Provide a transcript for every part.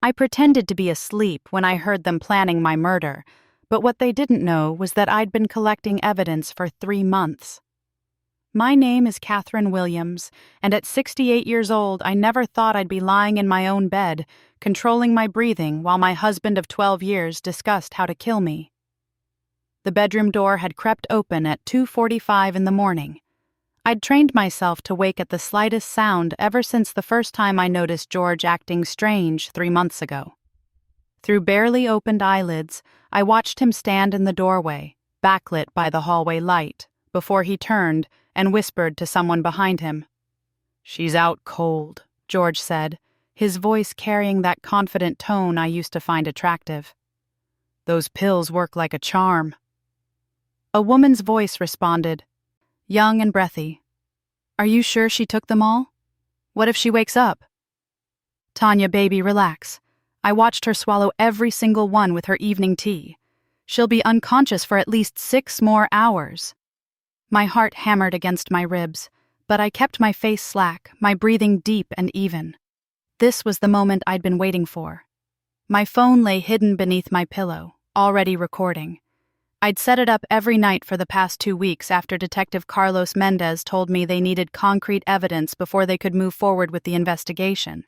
I pretended to be asleep when I heard them planning my murder, but what they didn't know was that I'd been collecting evidence for 3 months. My name is Catherine Williams, and at 68 years old, I never thought I'd be lying in my own bed, controlling my breathing while my husband of 12 years discussed how to kill me. The bedroom door had crept open at 2:45 in the morning. I'd trained myself to wake at the slightest sound ever since the first time I noticed George acting strange 3 months ago. Through barely opened eyelids, I watched him stand in the doorway, backlit by the hallway light, before he turned and whispered to someone behind him. "She's out cold," George said, his voice carrying that confident tone I used to find attractive. "Those pills work like a charm." A woman's voice responded, young and breathy. "Are you sure she took them all? What if she wakes up?" "Tanya, baby, relax. I watched her swallow every single one with her evening tea. She'll be unconscious for at least 6 more hours." My heart hammered against my ribs, but I kept my face slack, my breathing deep and even. This was the moment I'd been waiting for. My phone lay hidden beneath my pillow, already recording. I'd set it up every night for the past 2 weeks after Detective Carlos Mendez told me they needed concrete evidence before they could move forward with the investigation.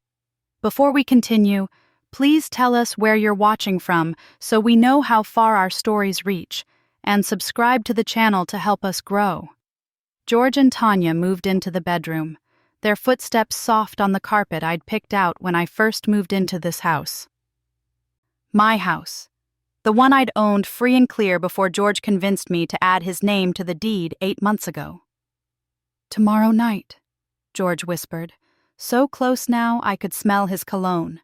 Before we continue, please tell us where you're watching from so we know how far our stories reach, and subscribe to the channel to help us grow. George and Tanya moved into the bedroom, their footsteps soft on the carpet I'd picked out when I first moved into this house. My house. The one I'd owned free and clear before George convinced me to add his name to the deed 8 months ago. "Tomorrow night," George whispered, so close now I could smell his cologne.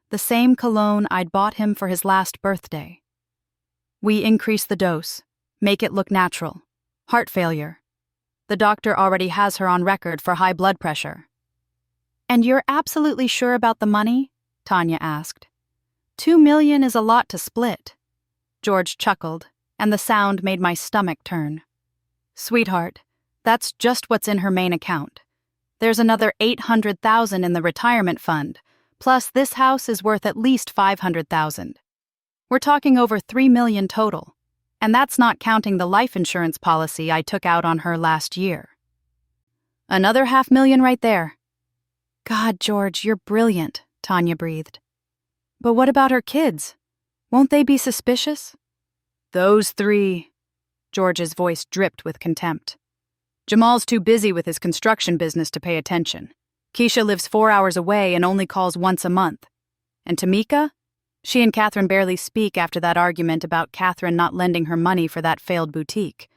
The same cologne I'd bought him for his last birthday. "We increase the dose, make it look natural. Heart failure. The doctor already has her on record for high blood pressure." "And you're absolutely sure about the money?" Tanya asked. $2 million is a lot to split." George chuckled, and the sound made my stomach turn. "Sweetheart, that's just what's in her main account. There's another $800,000 in the retirement fund, plus this house is worth at least $500,000. We're talking over $3 million total, and that's not counting the life insurance policy I took out on her last year. Another $500,000 right there." "God, George, you're brilliant," Tanya breathed. "But what about her kids? Won't they be suspicious?" "Those 3. George's voice dripped with contempt. "Jamal's too busy with his construction business to pay attention. Keisha lives 4 hours away and only calls once a month. And Tamika? She and Catherine barely speak after that argument about Catherine not lending her money for that failed boutique.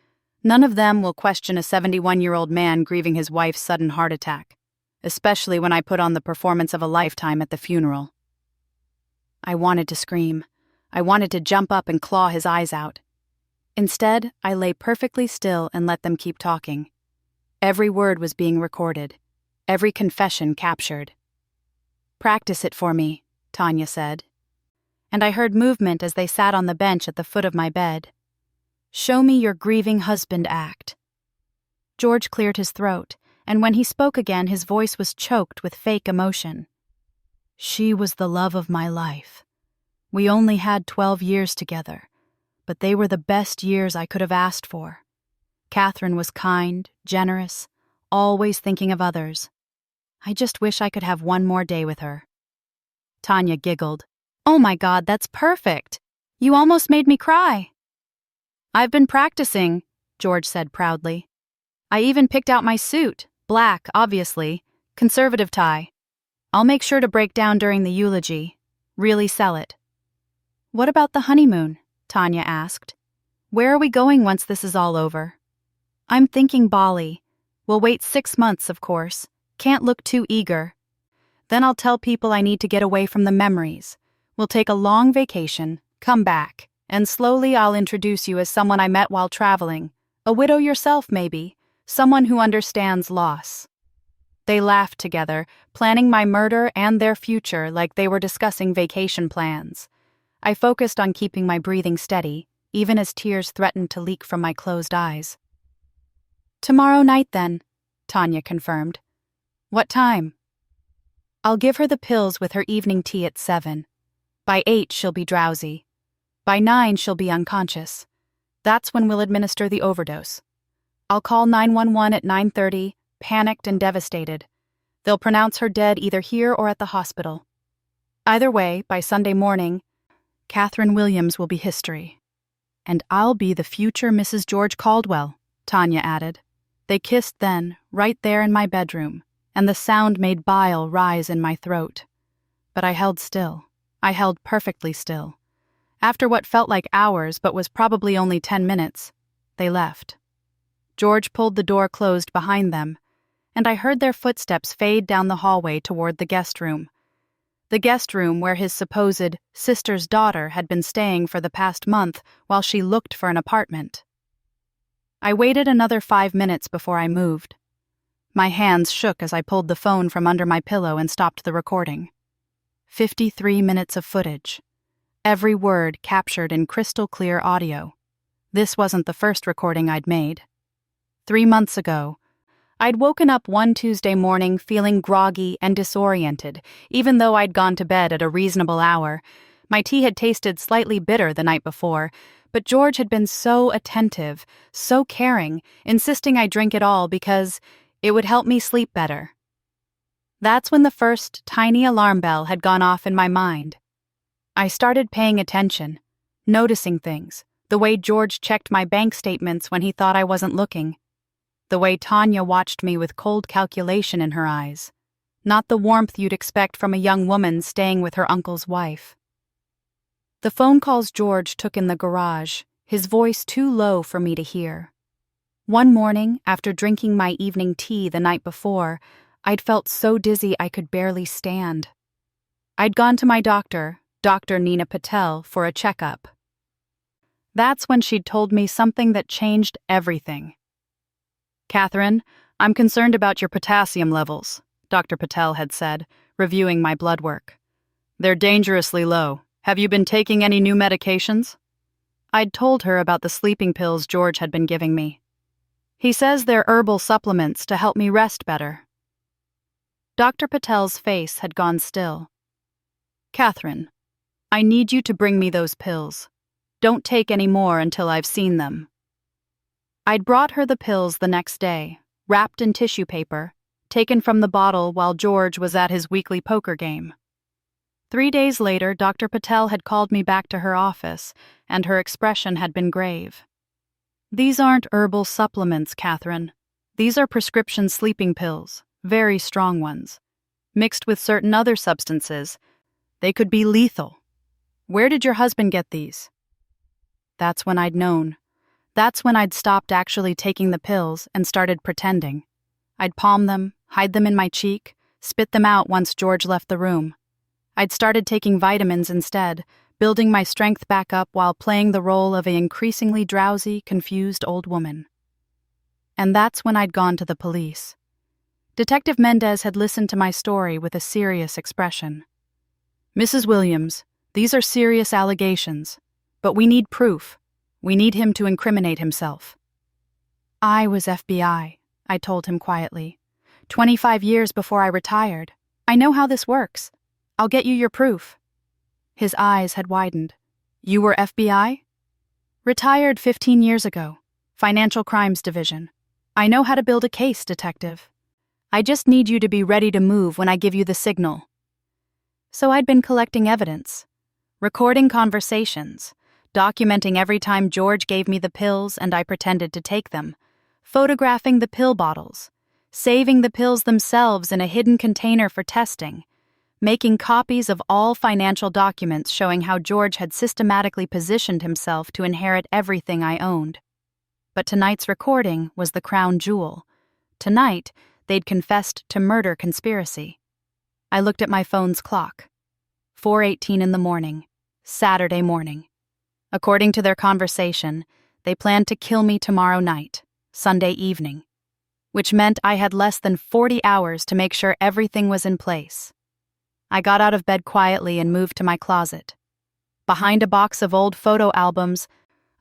None of them will question a 71-year-old man grieving his wife's sudden heart attack, especially when I put on the performance of a lifetime at the funeral." I wanted to scream. I wanted to jump up and claw his eyes out. Instead, I lay perfectly still and let them keep talking. Every word was being recorded, every confession captured. "Practice it for me," Tanya said. And I heard movement as they sat on the bench at the foot of my bed. "Show me your grieving husband act." George cleared his throat, and when he spoke again, his voice was choked with fake emotion. "She was the love of my life. We only had 12 years together, but they were the best years I could have asked for. Catherine was kind, generous, always thinking of others. I just wish I could have one more day with her." Tanya giggled. "Oh my God, that's perfect. You almost made me cry." "I've been practicing," George said proudly. "I even picked out my suit, black, obviously, conservative tie. I'll make sure to break down during the eulogy, really sell it." "What about the honeymoon?" Tanya asked. "Where are we going once this is all over?" "I'm thinking Bali. We'll wait 6 months, of course. Can't look too eager. Then I'll tell people I need to get away from the memories. We'll take a long vacation, come back, and slowly I'll introduce you as someone I met while traveling. A widow yourself, maybe. Someone who understands loss." They laughed together, planning my murder and their future like they were discussing vacation plans. I focused on keeping my breathing steady, even as tears threatened to leak from my closed eyes. "Tomorrow night, then," Tanya confirmed. "What time?" I'll give her the pills with her evening tea at 7. By 8, she'll be drowsy. By 9, she'll be unconscious. That's when we'll administer the overdose. I'll call 911 at 9:30, panicked and devastated. They'll pronounce her dead either here or at the hospital. Either way, by Sunday morning, Catherine Williams will be history. And I'll be the future Mrs. George Caldwell, Tanya added. They kissed then, right there in my bedroom, and the sound made bile rise in my throat. But I held still. I held perfectly still. After what felt like hours but was probably only 10 minutes, they left. George pulled the door closed behind them, and I heard their footsteps fade down the hallway toward the guest room. The guest room where his supposed sister's daughter had been staying for the past month while she looked for an apartment. I waited another 5 minutes before I moved. My hands shook as I pulled the phone from under my pillow and stopped the recording. 53 minutes of footage. Every word captured in crystal clear audio. This wasn't the first recording I'd made. 3 months ago, I'd woken up one Tuesday morning feeling groggy and disoriented, even though I'd gone to bed at a reasonable hour. My tea had tasted slightly bitter the night before, but George had been so attentive, so caring, insisting I drink it all because it would help me sleep better. That's when the first tiny alarm bell had gone off in my mind. I started paying attention, noticing things, the way George checked my bank statements when he thought I wasn't looking, the way Tanya watched me with cold calculation in her eyes, not the warmth you'd expect from a young woman staying with her uncle's wife. The phone calls George took in the garage, his voice too low for me to hear. One morning, after drinking my evening tea the night before, I'd felt so dizzy I could barely stand. I'd gone to my doctor, Dr. Nina Patel, for a checkup. That's when she'd told me something that changed everything. "Catherine, I'm concerned about your potassium levels," Dr. Patel had said, reviewing my blood work. "They're dangerously low. Have you been taking any new medications?" I'd told her about the sleeping pills George had been giving me. "He says they're herbal supplements to help me rest better." Dr. Patel's face had gone still. "Catherine, I need you to bring me those pills. Don't take any more until I've seen them." I'd brought her the pills the next day, wrapped in tissue paper, taken from the bottle while George was at his weekly poker game. 3 days later, Dr. Patel had called me back to her office, and her expression had been grave. "These aren't herbal supplements, Catherine. These are prescription sleeping pills, very strong ones. Mixed with certain other substances, they could be lethal. Where did your husband get these?" That's when I'd known. That's when I'd stopped actually taking the pills and started pretending. I'd palm them, hide them in my cheek, spit them out once George left the room. I'd started taking vitamins instead, building my strength back up while playing the role of an increasingly drowsy, confused old woman. And that's when I'd gone to the police. Detective Mendez had listened to my story with a serious expression. "Mrs. Williams, these are serious allegations, but we need proof. We need him to incriminate himself." "I was FBI," I told him quietly. 25 years before I retired. I know how this works. I'll get you your proof." His eyes had widened. "You were FBI?" "Retired 15 years ago. Financial Crimes Division. I know how to build a case, detective. I just need you to be ready to move when I give you the signal." So I'd been collecting evidence, recording conversations, documenting every time George gave me the pills and I pretended to take them, photographing the pill bottles, saving the pills themselves in a hidden container for testing, making copies of all financial documents showing how George had systematically positioned himself to inherit everything I owned. But tonight's recording was the crown jewel. Tonight, they'd confessed to murder conspiracy. I looked at my phone's clock. 4:18 in the morning, Saturday morning. According to their conversation, they planned to kill me tomorrow night, Sunday evening, which meant I had less than 40 hours to make sure everything was in place. I got out of bed quietly and moved to my closet. Behind a box of old photo albums,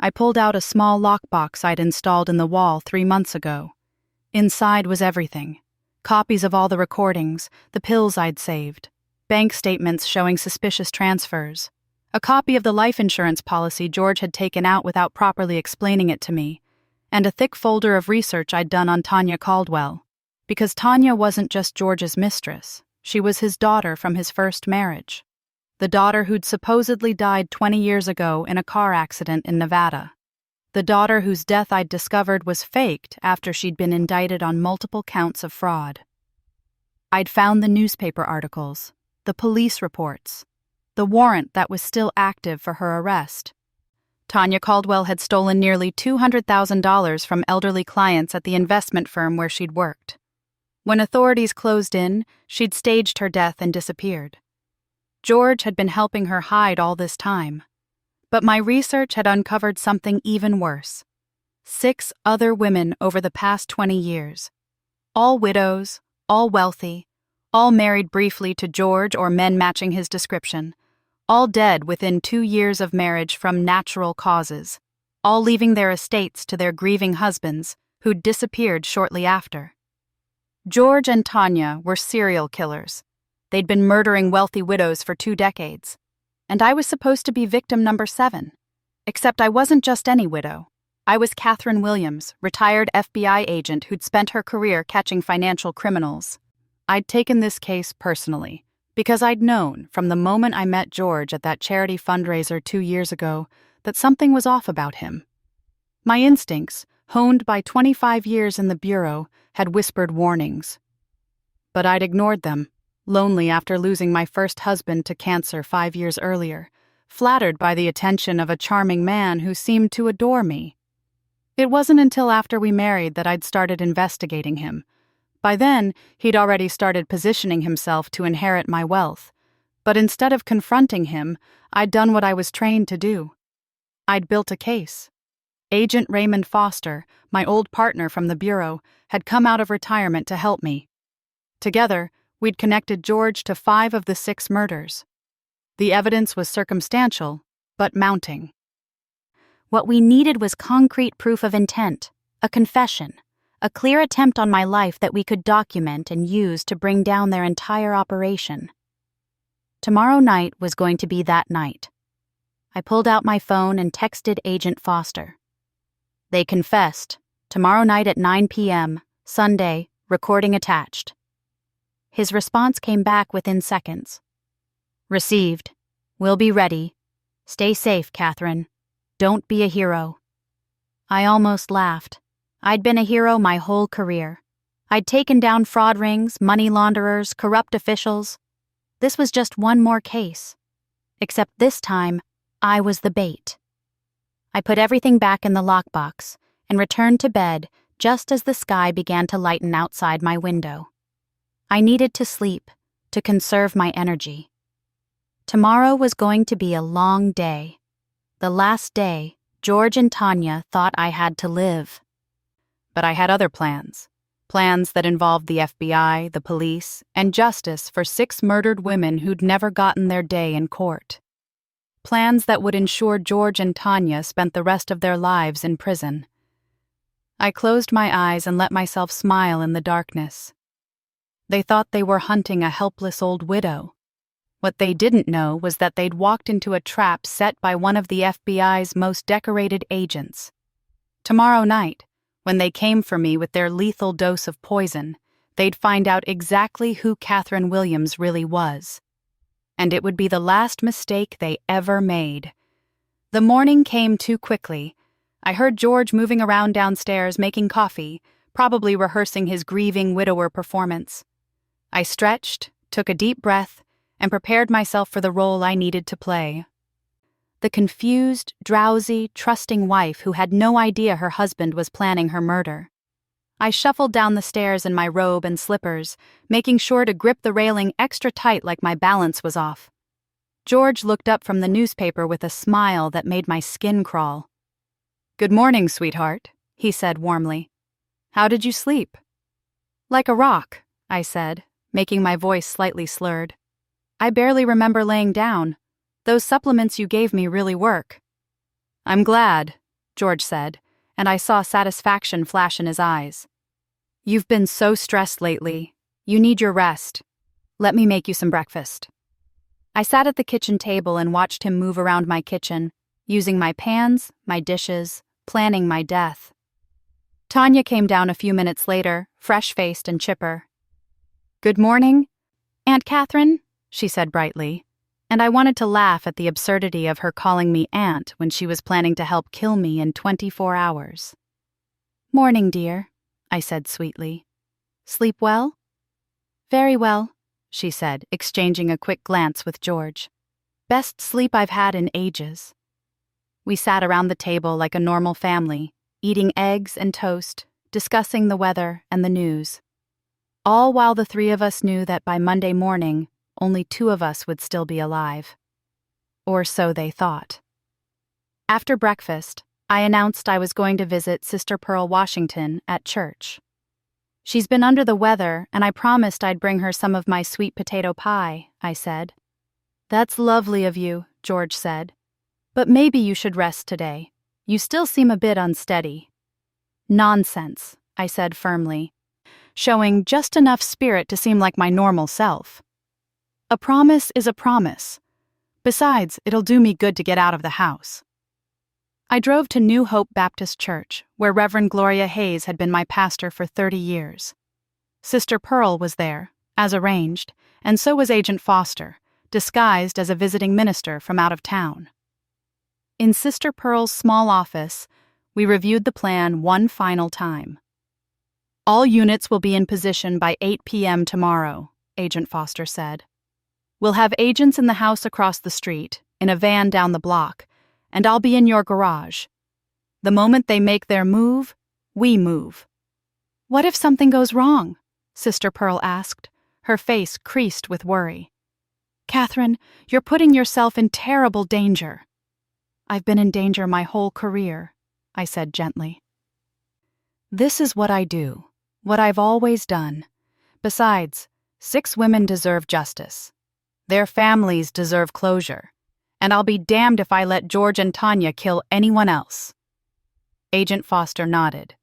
I pulled out a small lockbox I'd installed in the wall 3 months ago. Inside was everything: Copies of all the recordings, the pills I'd saved, bank statements showing suspicious transfers, a copy of the life insurance policy George had taken out without properly explaining it to me, and a thick folder of research I'd done on Tanya Caldwell. Because Tanya wasn't just George's mistress, she was his daughter from his first marriage. The daughter who'd supposedly died 20 years ago in a car accident in Nevada. The daughter whose death I'd discovered was faked after she'd been indicted on multiple counts of fraud. I'd found the newspaper articles, the police reports, the warrant that was still active for her arrest. Tanya Caldwell had stolen nearly $200,000 from elderly clients at the investment firm where she'd worked. When authorities closed in, she'd staged her death and disappeared. George had been helping her hide all this time. But my research had uncovered something even worse. 6 other women over the past 20 years. All widows, all wealthy, all married briefly to George or men matching his description. All dead within 2 years of marriage from natural causes. All leaving their estates to their grieving husbands, who'd disappeared shortly after. George and Tanya were serial killers. They'd been murdering wealthy widows for 2 decades. And I was supposed to be victim number 7. Except I wasn't just any widow. I was Catherine Williams, retired FBI agent who'd spent her career catching financial criminals. I'd taken this case personally, because I'd known from the moment I met George at that charity fundraiser 2 years ago that something was off about him. My instincts, honed by 25 years in the Bureau, had whispered warnings. But I'd ignored them. Lonely after losing my first husband to cancer 5 years earlier, flattered by the attention of a charming man who seemed to adore me. It wasn't until after we married that I'd started investigating him. By then, he'd already started positioning himself to inherit my wealth. But instead of confronting him, I'd done what I was trained to do. I'd built a case. Agent Raymond Foster, my old partner from the Bureau, had come out of retirement to help me. Together, we'd connected George to 5 of the 6 murders. The evidence was circumstantial, but mounting. What we needed was concrete proof of intent, a confession, a clear attempt on my life that we could document and use to bring down their entire operation. Tomorrow night was going to be that night. I pulled out my phone and texted Agent Foster. They confessed, tomorrow night at 9 p.m., Sunday, recording attached. His response came back within seconds. Received. We'll be ready. Stay safe, Catherine. Don't be a hero. I almost laughed. I'd been a hero my whole career. I'd taken down fraud rings, money launderers, corrupt officials. This was just one more case. Except this time, I was the bait. I put everything back in the lockbox and returned to bed just as the sky began to lighten outside my window. I needed to sleep, to conserve my energy. Tomorrow was going to be a long day. The last day George and Tanya thought I had to live. But I had other plans. Plans that involved the FBI, the police, and justice for 6 murdered women who'd never gotten their day in court. Plans that would ensure George and Tanya spent the rest of their lives in prison. I closed my eyes and let myself smile in the darkness. They thought they were hunting a helpless old widow. What they didn't know was that they'd walked into a trap set by one of the FBI's most decorated agents. Tomorrow night, when they came for me with their lethal dose of poison, they'd find out exactly who Catherine Williams really was. And it would be the last mistake they ever made. The morning came too quickly. I heard George moving around downstairs making coffee, probably rehearsing his grieving widower performance. I stretched, took a deep breath, and prepared myself for the role I needed to play. The confused, drowsy, trusting wife who had no idea her husband was planning her murder. I shuffled down the stairs in my robe and slippers, making sure to grip the railing extra tight like my balance was off. George looked up from the newspaper with a smile that made my skin crawl. "Good morning, sweetheart," he said warmly. "How did you sleep?" "Like a rock," I said, making my voice slightly slurred. "I barely remember laying down. Those supplements you gave me really work." "I'm glad," George said, and I saw satisfaction flash in his eyes. "You've been so stressed lately. You need your rest. Let me make you some breakfast." I sat at the kitchen table and watched him move around my kitchen, using my pans, my dishes, planning my death. Tanya came down a few minutes later, fresh-faced and chipper. "Good morning, Aunt Catherine," she said brightly, and I wanted to laugh at the absurdity of her calling me aunt when she was planning to help kill me in 24 hours. "Morning, dear," I said sweetly. "Sleep well?" "Very well," she said, exchanging a quick glance with George. "Best sleep I've had in ages." We sat around the table like a normal family, eating eggs and toast, discussing the weather and the news. All while the three of us knew that by Monday morning, only two of us would still be alive. Or so they thought. After breakfast, I announced I was going to visit Sister Pearl Washington at church. "She's been under the weather, and I promised I'd bring her some of my sweet potato pie," I said. "That's lovely of you," George said. "But maybe you should rest today. You still seem a bit unsteady." "Nonsense," I said firmly, showing just enough spirit to seem like my normal self. "A promise is a promise. Besides, it'll do me good to get out of the house." I drove to New Hope Baptist Church, where Reverend Gloria Hayes had been my pastor for 30 years. Sister Pearl was there, as arranged, and so was Agent Foster, disguised as a visiting minister from out of town. In Sister Pearl's small office, we reviewed the plan one final time. "All units will be in position by 8 p.m. tomorrow," Agent Foster said. "We'll have agents in the house across the street, in a van down the block, and I'll be in your garage. The moment they make their move, we move." "What if something goes wrong?" Sister Pearl asked, her face creased with worry. "Catherine, you're putting yourself in terrible danger." "I've been in danger my whole career," I said gently. "This is what I do, what I've always done. Besides, 6 women deserve justice. Their families deserve closure. And I'll be damned if I let George and Tanya kill anyone else." Agent Foster nodded.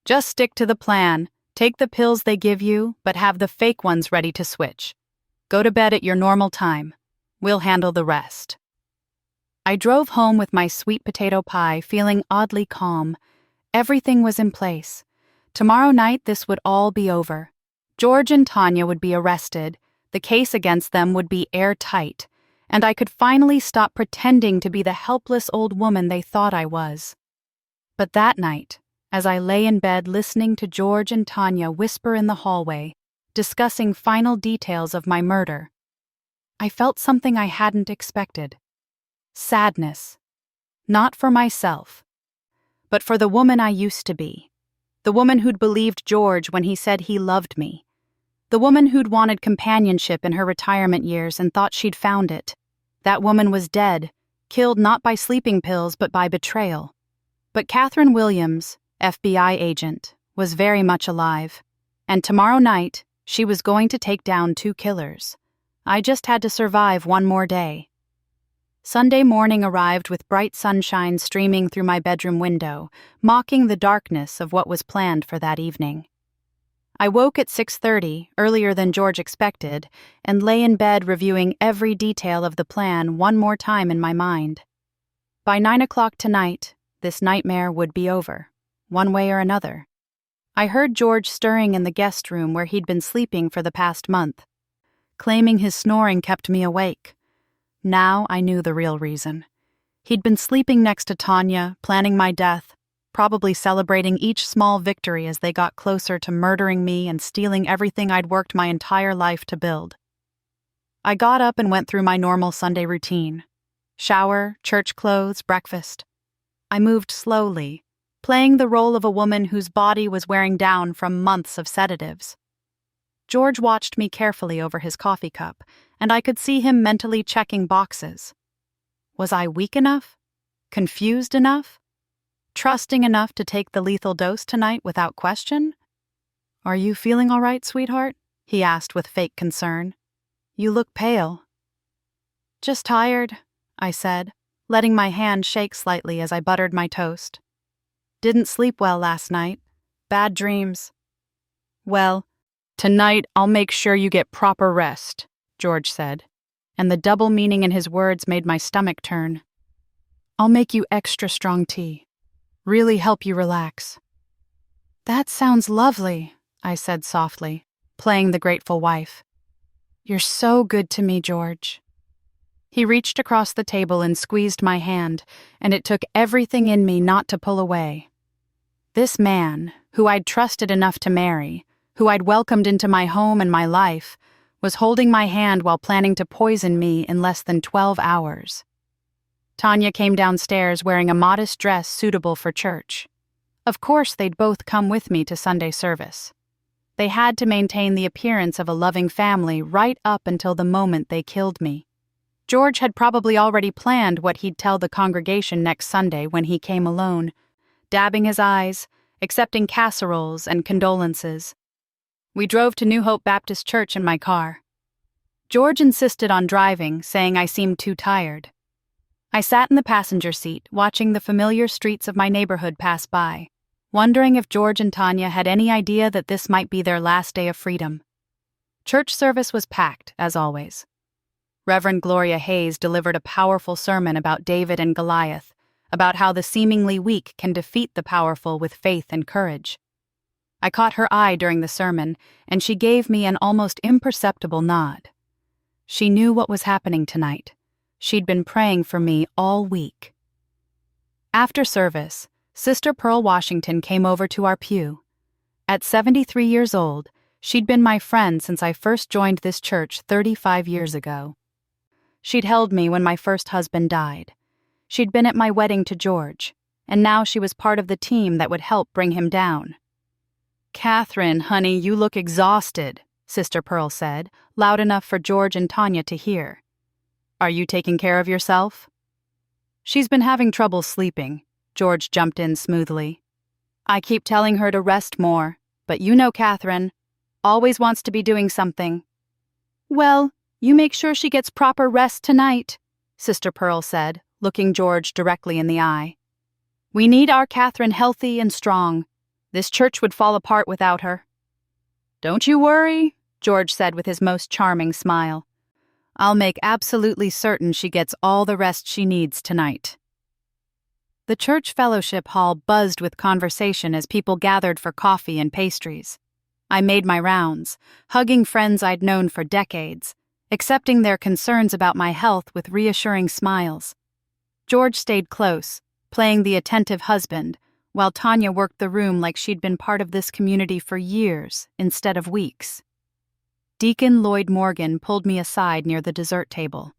"Just stick to the plan. Take the pills they give you, but have the fake ones ready to switch. Go to bed at your normal time. We'll handle the rest." I drove home with my sweet potato pie, feeling oddly calm. Everything was in place. Tomorrow night this would all be over. George and Tanya would be arrested, the case against them would be airtight, and I could finally stop pretending to be the helpless old woman they thought I was. But that night, as I lay in bed listening to George and Tanya whisper in the hallway, discussing final details of my murder, I felt something I hadn't expected. Sadness. Not for myself, but for the woman I used to be. The woman who'd believed George when he said he loved me. The woman who'd wanted companionship in her retirement years and thought she'd found it. That woman was dead, killed not by sleeping pills but by betrayal. But Catherine Williams, FBI agent, was very much alive. And tomorrow night, she was going to take down 2 killers. I just had to survive one more day. Sunday morning arrived with bright sunshine streaming through my bedroom window, mocking the darkness of what was planned for that evening. I woke at 6:30, earlier than George expected, and lay in bed reviewing every detail of the plan one more time in my mind. By 9 o'clock tonight, this nightmare would be over, one way or another. I heard George stirring in the guest room where he'd been sleeping for the past month, claiming his snoring kept me awake. Now I knew the real reason. He'd been sleeping next to Tanya, planning my death, probably celebrating each small victory as they got closer to murdering me and stealing everything I'd worked my entire life to build. I got up and went through my normal Sunday routine. Shower, church clothes, breakfast. I moved slowly, playing the role of a woman whose body was wearing down from months of sedatives. George watched me carefully over his coffee cup, and I could see him mentally checking boxes. Was I weak enough? Confused enough? Trusting enough to take the lethal dose tonight without question? "Are you feeling all right, sweetheart?" he asked with fake concern. "You look pale." "Just tired," I said, letting my hand shake slightly as I buttered my toast. "Didn't sleep well last night. Bad dreams." "Well, "Tonight, I'll make sure you get proper rest," George said, and the double meaning in his words made my stomach turn. "I'll make you extra strong tea. Really help you relax." "That sounds lovely," I said softly, playing the grateful wife. "You're so good to me, George." He reached across the table and squeezed my hand, and it took everything in me not to pull away. This man, who I'd trusted enough to marry, who I'd welcomed into my home and my life, was holding my hand while planning to poison me in less than 12 hours. Tanya came downstairs wearing a modest dress suitable for church. Of course, they'd both come with me to Sunday service. They had to maintain the appearance of a loving family right up until the moment they killed me. George had probably already planned what he'd tell the congregation next Sunday when he came alone, dabbing his eyes, accepting casseroles and condolences. We drove to New Hope Baptist Church in my car. George insisted on driving, saying I seemed too tired. I sat in the passenger seat, watching the familiar streets of my neighborhood pass by, wondering if George and Tanya had any idea that this might be their last day of freedom. Church service was packed, as always. Reverend Gloria Hayes delivered a powerful sermon about David and Goliath, about how the seemingly weak can defeat the powerful with faith and courage. I caught her eye during the sermon, and she gave me an almost imperceptible nod. She knew what was happening tonight. She'd been praying for me all week. After service, Sister Pearl Washington came over to our pew. At 73 years old, she'd been my friend since I first joined this church 35 years ago. She'd held me when my first husband died. She'd been at my wedding to George, and now she was part of the team that would help bring him down. "Catherine, honey, you look exhausted," Sister Pearl said, loud enough for George and Tanya to hear. "Are you taking care of yourself?" "She's been having trouble sleeping," George jumped in smoothly. "I keep telling her to rest more, but you know Catherine, always wants to be doing something." "Well, you make sure she gets proper rest tonight," Sister Pearl said, looking George directly in the eye. "We need our Catherine healthy and strong. This church would fall apart without her." "Don't you worry," George said with his most charming smile. "I'll make absolutely certain she gets all the rest she needs tonight." The church fellowship hall buzzed with conversation as people gathered for coffee and pastries. I made my rounds, hugging friends I'd known for decades, accepting their concerns about my health with reassuring smiles. George stayed close, playing the attentive husband, while Tanya worked the room like she'd been part of this community for years instead of weeks. Deacon Lloyd Morgan pulled me aside near the dessert table.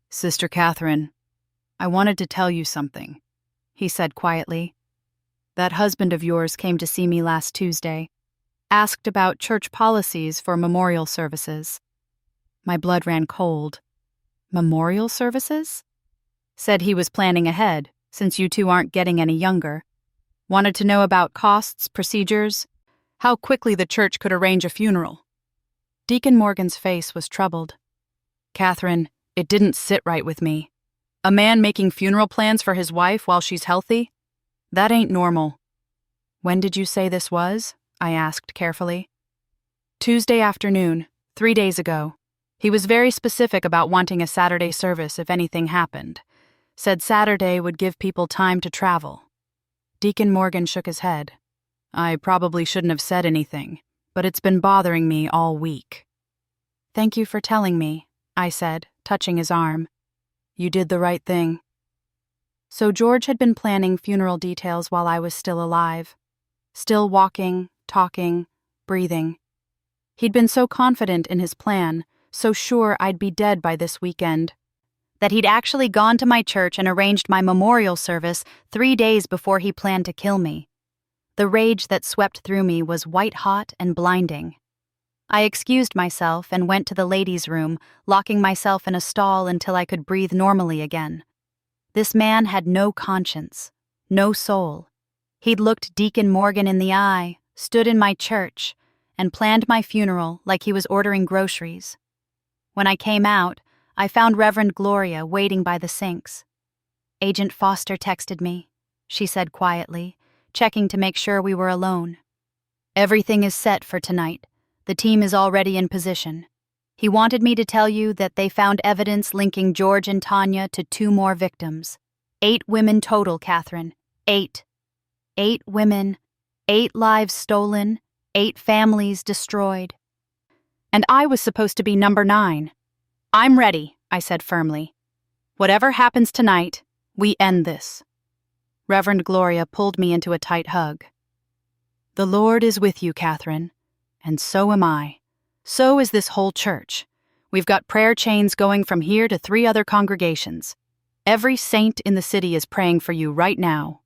"Sister Catherine, I wanted to tell you something," he said quietly. "That husband of yours came to see me last Tuesday, asked about church policies for memorial services." My blood ran cold. "Memorial services?" "Said he was planning ahead, since you two aren't getting any younger. Wanted to know about costs, procedures, how quickly the church could arrange a funeral." Deacon Morgan's face was troubled. "Catherine, it didn't sit right with me. A man making funeral plans for his wife while she's healthy? That ain't normal." "When did you say this was?" I asked carefully. "Tuesday afternoon, 3 days ago. He was very specific about wanting a Saturday service if anything happened. Said Saturday would give people time to travel." Deacon Morgan shook his head. "I probably shouldn't have said anything, but it's been bothering me all week." "Thank you for telling me," I said, touching his arm. "You did the right thing." So George had been planning funeral details while I was still alive. Still walking, talking, breathing. He'd been so confident in his plan, so sure I'd be dead by this weekend, that he'd actually gone to my church and arranged my memorial service 3 days before he planned to kill me. The rage that swept through me was white-hot and blinding. I excused myself and went to the ladies' room, locking myself in a stall until I could breathe normally again. This man had no conscience, no soul. He'd looked Deacon Morgan in the eye, stood in my church, and planned my funeral like he was ordering groceries. When I came out, I found Reverend Gloria waiting by the sinks. "Agent Foster texted me," she said quietly, checking to make sure we were alone. Everything is set for tonight. The team is already in position. He wanted me to tell you that they found evidence linking George and Tanya to 2 more victims. 8 women total, Catherine. 8. 8 women, 8 lives stolen, 8 families destroyed. And I was supposed to be number 9. I'm ready, I said firmly. Whatever happens tonight, we end this. Reverend Gloria pulled me into a tight hug. The Lord is with you, Catherine, and so am I. So is this whole church. We've got prayer chains going from here to 3 other congregations. Every saint in the city is praying for you right now.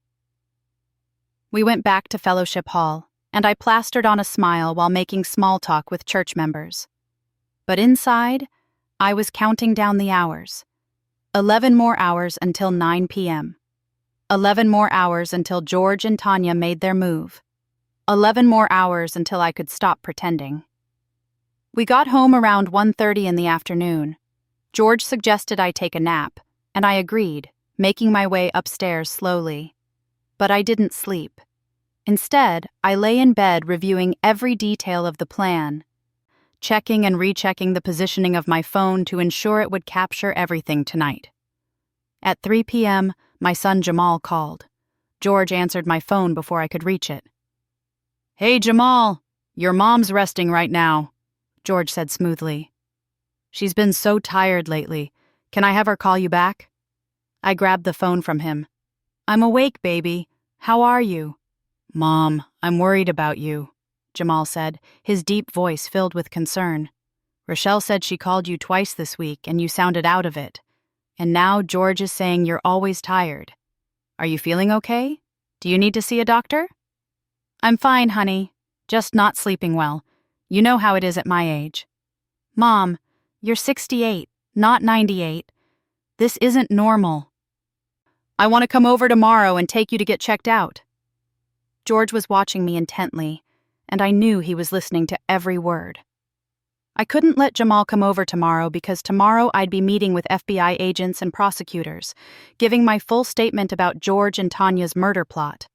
We went back to Fellowship Hall, and I plastered on a smile while making small talk with church members. But inside, I was counting down the hours. 11 more hours until 9 p.m. 11 more hours until George and Tanya made their move. 11 more hours until I could stop pretending. We got home around 1:30 in the afternoon. George suggested I take a nap, and I agreed, making my way upstairs slowly. But I didn't sleep. Instead, I lay in bed reviewing every detail of the plan, checking and rechecking the positioning of my phone to ensure it would capture everything tonight. At 3 p.m., my son Jamal called. George answered my phone before I could reach it. "Hey, Jamal, your mom's resting right now," George said smoothly. "She's been so tired lately. Can I have her call you back?" I grabbed the phone from him. "I'm awake, baby. How are you?" "Mom, I'm worried about you," Jamal said, his deep voice filled with concern. "Rochelle said she called you twice this week and you sounded out of it. And now George is saying you're always tired. Are you feeling okay? Do you need to see a doctor?" "I'm fine, honey. Just not sleeping well. You know how it is at my age." "Mom, you're 68, not 98. This isn't normal." "I want to come over tomorrow and take you to get checked out." George was watching me intently, and I knew he was listening to every word. I couldn't let Jamal come over tomorrow because tomorrow I'd be meeting with FBI agents and prosecutors, giving my full statement about George and Tanya's murder plot.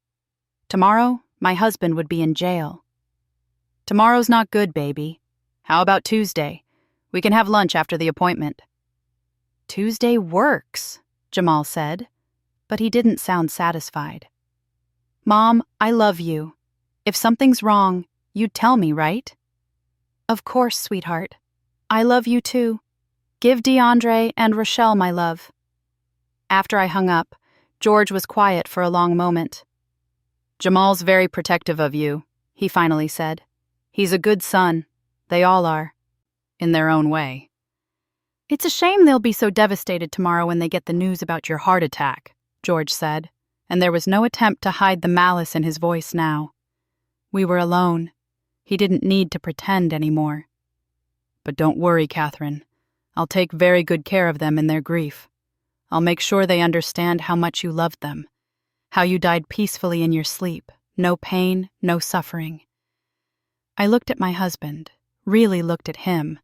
Tomorrow, my husband would be in jail. "Tomorrow's not good, baby. How about Tuesday? We can have lunch after the appointment." "Tuesday works," Jamal said, but he didn't sound satisfied. "Mom, I love you. If something's wrong, you'd tell me, right?" "Of course, sweetheart. I love you too. Give DeAndre and Rochelle my love." After I hung up, George was quiet for a long moment. "Jamal's very protective of you," he finally said. "He's a good son. They all are. In their own way." "It's a shame they'll be so devastated tomorrow when they get the news about your heart attack," George said, and there was no attempt to hide the malice in his voice now. We were alone. He didn't need to pretend anymore. "But don't worry, Catherine. I'll take very good care of them in their grief. I'll make sure they understand how much you loved them, how you died peacefully in your sleep, no pain, no suffering." I looked at my husband, really looked at him,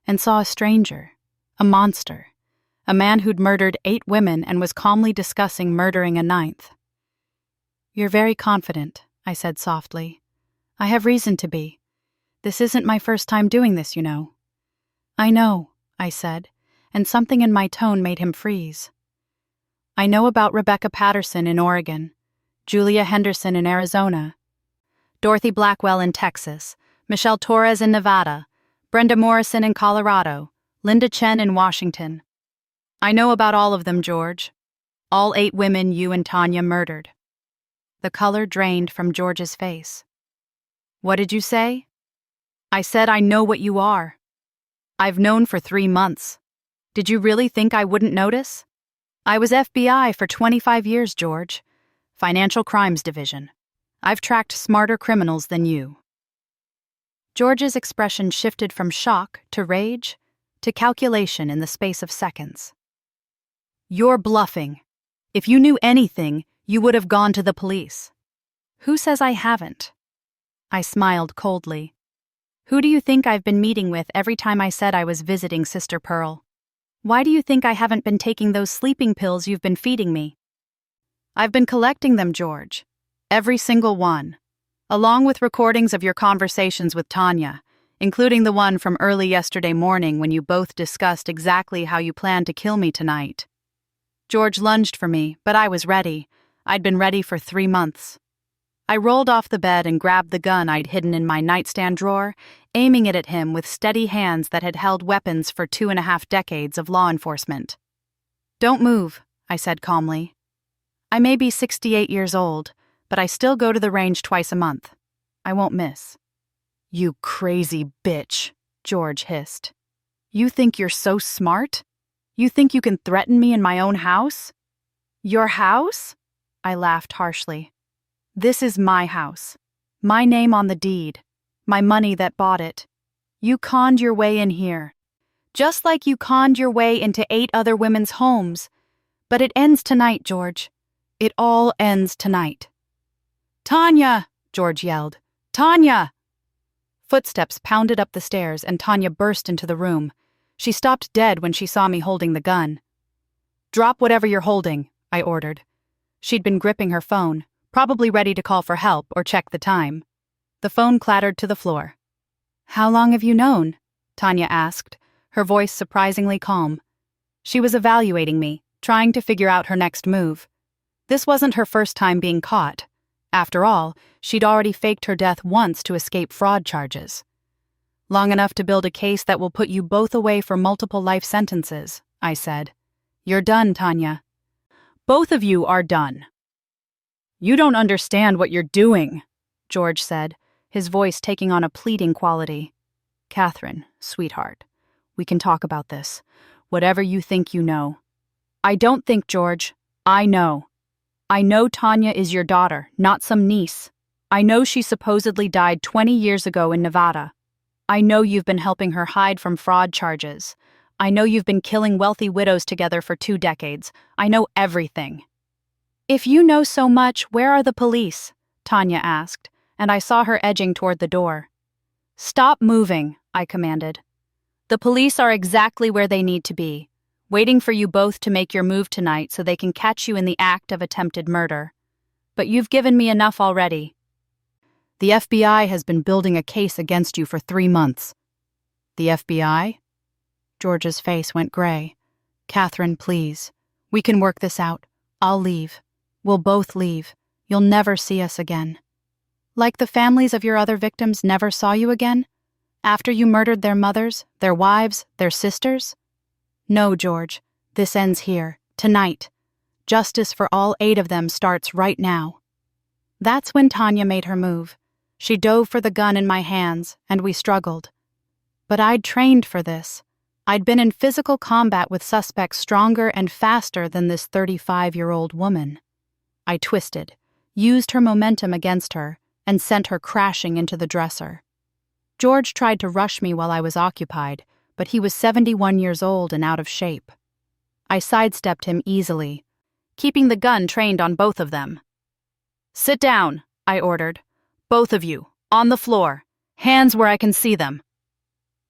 and saw a stranger, a monster, a man who'd murdered 8 women and was calmly discussing murdering a 9th. "You're very confident," I said softly. "I have reason to be. This isn't my first time doing this, you know." "I know," I said, and something in my tone made him freeze. "I know about Rebecca Patterson in Oregon, Julia Henderson in Arizona, Dorothy Blackwell in Texas, Michelle Torres in Nevada, Brenda Morrison in Colorado, Linda Chen in Washington. I know about all of them, George. All 8 women you and Tanya murdered." The color drained from George's face. "What did you say?" "I said I know what you are. I've known for 3 months. Did you really think I wouldn't notice? I was FBI for 25 years, George. Financial Crimes Division. I've tracked smarter criminals than you." George's expression shifted from shock to rage to calculation in the space of seconds. "You're bluffing. If you knew anything, you would have gone to the police." "Who says I haven't?" I smiled coldly. "Who do you think I've been meeting with every time I said I was visiting Sister Pearl? Why do you think I haven't been taking those sleeping pills you've been feeding me?" "I've been collecting them, George. Every single one. along with recordings of your conversations with Tanya, including the one from early yesterday morning when you both discussed exactly how you planned to kill me tonight. George lunged for me, but I was ready. I'd been ready for 3 months. I rolled off the bed and grabbed the gun I'd hidden in my nightstand drawer, aiming it at him with steady hands that had held weapons for 2.5 decades of law enforcement. "Don't move," I said calmly. "I may be 68 years old, but I still go to the range twice a month. I won't miss." "You crazy bitch," George hissed. "You think you're so smart? You think you can threaten me in my own house?" "Your house?" I laughed harshly. "This is my house. My name on the deed. My money that bought it. You conned your way in here. Just like you conned your way into 8 other women's homes. But it ends tonight, George. It all ends tonight." "Tanya!" George yelled. "Tanya!" Footsteps pounded up the stairs and Tanya burst into the room. She stopped dead when she saw me holding the gun. "Drop whatever you're holding," I ordered. She'd been gripping her phone, probably ready to call for help or check the time. The phone clattered to the floor. "How long have you known?" Tanya asked, her voice surprisingly calm. She was evaluating me, trying to figure out her next move. This wasn't her first time being caught. After all, she'd already faked her death once to escape fraud charges. "Long enough to build a case that will put you both away for multiple life sentences," I said. "You're done, Tanya. Both of you are done." "You don't understand what you're doing," George said, his voice taking on a pleading quality. "Catherine, sweetheart, we can talk about this. Whatever you think you know." "I don't think, George. I know. I know Tanya is your daughter, not some niece. I know she supposedly died 20 years ago in Nevada. I know you've been helping her hide from fraud charges. I know you've been killing wealthy widows together for 2 decades. I know everything." "If you know so much, where are the police?" Tanya asked, and I saw her edging toward the door. "Stop moving," I commanded. "The police are exactly where they need to be, waiting for you both to make your move tonight so they can catch you in the act of attempted murder. But you've given me enough already." "The FBI has been building a case against you for 3 months. "The FBI?" George's face went gray. "Catherine, please. We can work this out. I'll leave. We'll both leave. You'll never see us again." "Like the families of your other victims never saw you again? After you murdered their mothers, their wives, their sisters?" "No, George. This ends here. Tonight. Justice for all 8 of them starts right now." That's when Tanya made her move. She dove for the gun in my hands, and we struggled. But I'd trained for this. I'd been in physical combat with suspects stronger and faster than this 35-year-old woman. I twisted, used her momentum against her, and sent her crashing into the dresser. George tried to rush me while I was occupied, but he was 71 years old and out of shape. I sidestepped him easily, keeping the gun trained on both of them. "Sit down," I ordered. "Both of you, on the floor, hands where I can see them."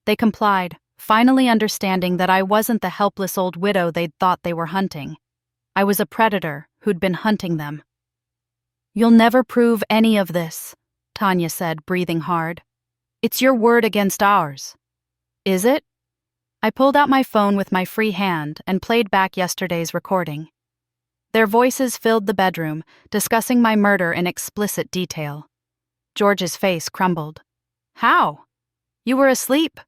They complied, finally understanding that I wasn't the helpless old widow they'd thought they were hunting. I was a predator who'd been hunting them. "You'll never prove any of this," Tanya said, breathing hard. "It's your word against ours." "Is it?" I pulled out my phone with my free hand and played back yesterday's recording. Their voices filled the bedroom, discussing my murder in explicit detail. George's face crumbled. "How? You were asleep.